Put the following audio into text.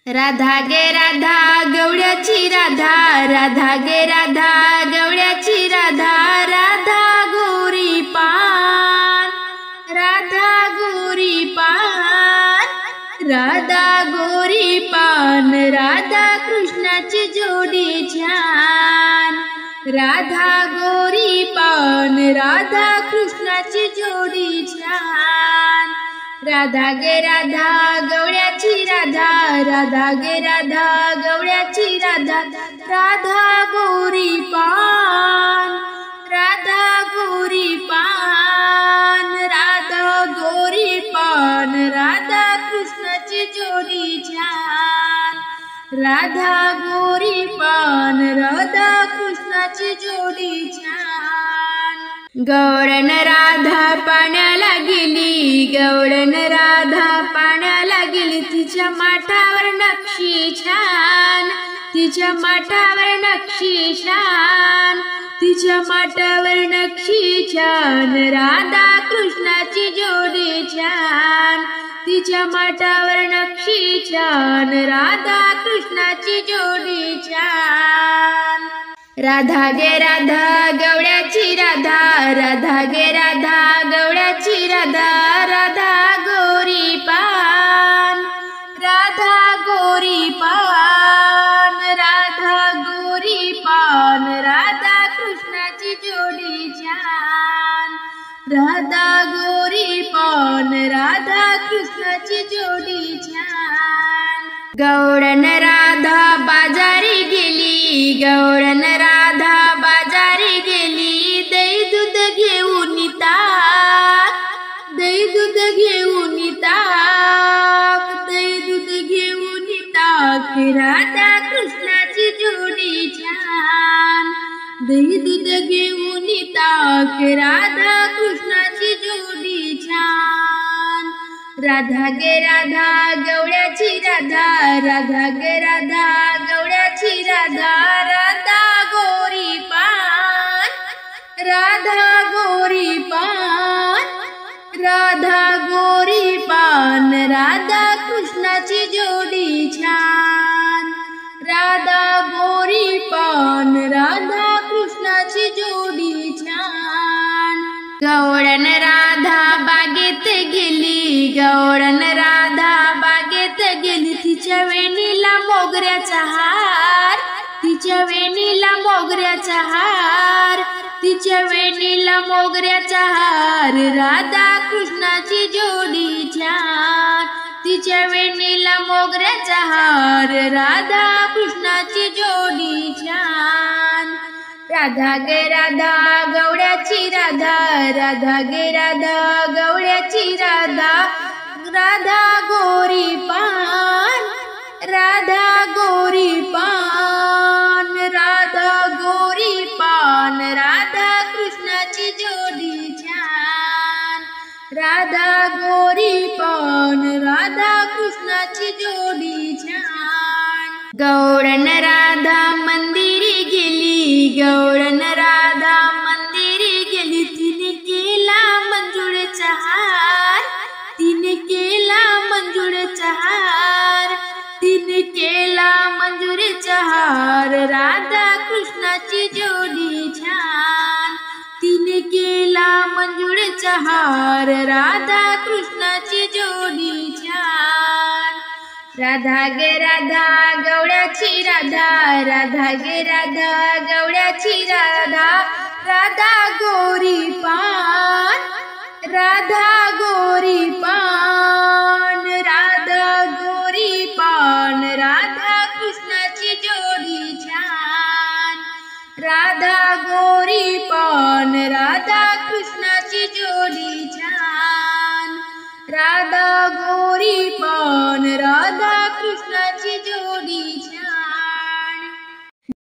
राधा गे राधा गवळ्याची राधा, राधा गे राधा गवळ्याची राधा, राधा गोरी पान, राधा गोरी पान, राधा गोरी पान, राधा कृष्णाची जोडी छान, राधा गोरी पान, राधा कृष्णाची जोडी छान, राधा गे राधा गवळ्याची राधा, राधा गे राधा गवळ्याची राधा, राधा गोरी पान, राधा गोरी पान, राधा गोरी पान, राधा कृष्णाची जोडी छान, राधा गोरी पान, राधा कृष्णाची जोडी छान। गवळण राधा पाण्याला गेली, गवळण राधा पाण्याला गेली, तिच्या माठावर नक्षी छान, तिच्या माठावर नक्षी छान, तिच्या माठावर नक्षी छान, राधा कृष्णाची जोडी छान, तिच्या माठावर नक्षी छान, राधा कृष्णाची जोडी छान। राधा गे राधा गवळ्याची राधा, राधा गे राधा गवळ्याची राधा, राधा गोरी पान, राधा गोरी पान, राधा गोरी पान, राधा कृष्णाची जोडी छान, राधा गोरी पान, राधा कृष्णाची जोडी छान। गवळण राधा बाजारी गेली, गवळण राधा बाजारी गेली, दही दूध घेऊन ताक, दही दूध घेऊन ताक, दही दूध घेऊन ताक, राधा कृष्णाची जोडी छान, दही दूध घेऊन ताक, राधा कृष्णाची जोडी छान। राधा गे राधा गवळ्याची राधा, राधा गे राधा गवळ्याची राधा, राधा गोरी पान, राधा गोरी पान, राधा गोरी पान, राधा कृष्णाची जोडी छान, राधा गोरी पान, राधा कृष्णाची जोडी छान। गवळण राधा बागेत गेली, गवळण राधा बागेत गेली, तिच्या वेणीला मोगऱ्याचा हार, तिच्या वेणीला मोगऱ्याचा हार, तिच्या वेणीला मोगऱ्याचा हार, राधा कृष्णाची जोडी छान, तिच्या वेणीला मोगऱ्याचा हार, राधा कृष्णाची जोडी छान। राधा गे राधा गवळ्याची राधा, राधा गे राधा गवळ्याची राधा, राधा गोरी पान, राधा गोरी पान, राधा गोरी पान, राधा कृष्णाची जोडी छान, राधा गोरी पान, राधा कृष्णाची जोडी छान। गवळण राधा मंदिरी गेली, गवळण राधा मंदिरी गेली, तिने केला मंजुळेचा हार, तिने केला मंजुळेचा हार, तिने केला मंजुळेचा हार, राधा कृष्णाची जोडी छान, तिने केला मंजुळेचा हार, राधा कृष्णाची जोडी छान। राधा गे राधा गवळ्याची राधा, राधा गे राधा गवळ्याची राधा, राधा गोरी पान, राधा गोरी पान, राधा गोरी पान, राधा कृष्णाची जोडी छान, राधा गोरी पान, राधा कृष्णाची जोडी छान, राधा गोरी पान, राधा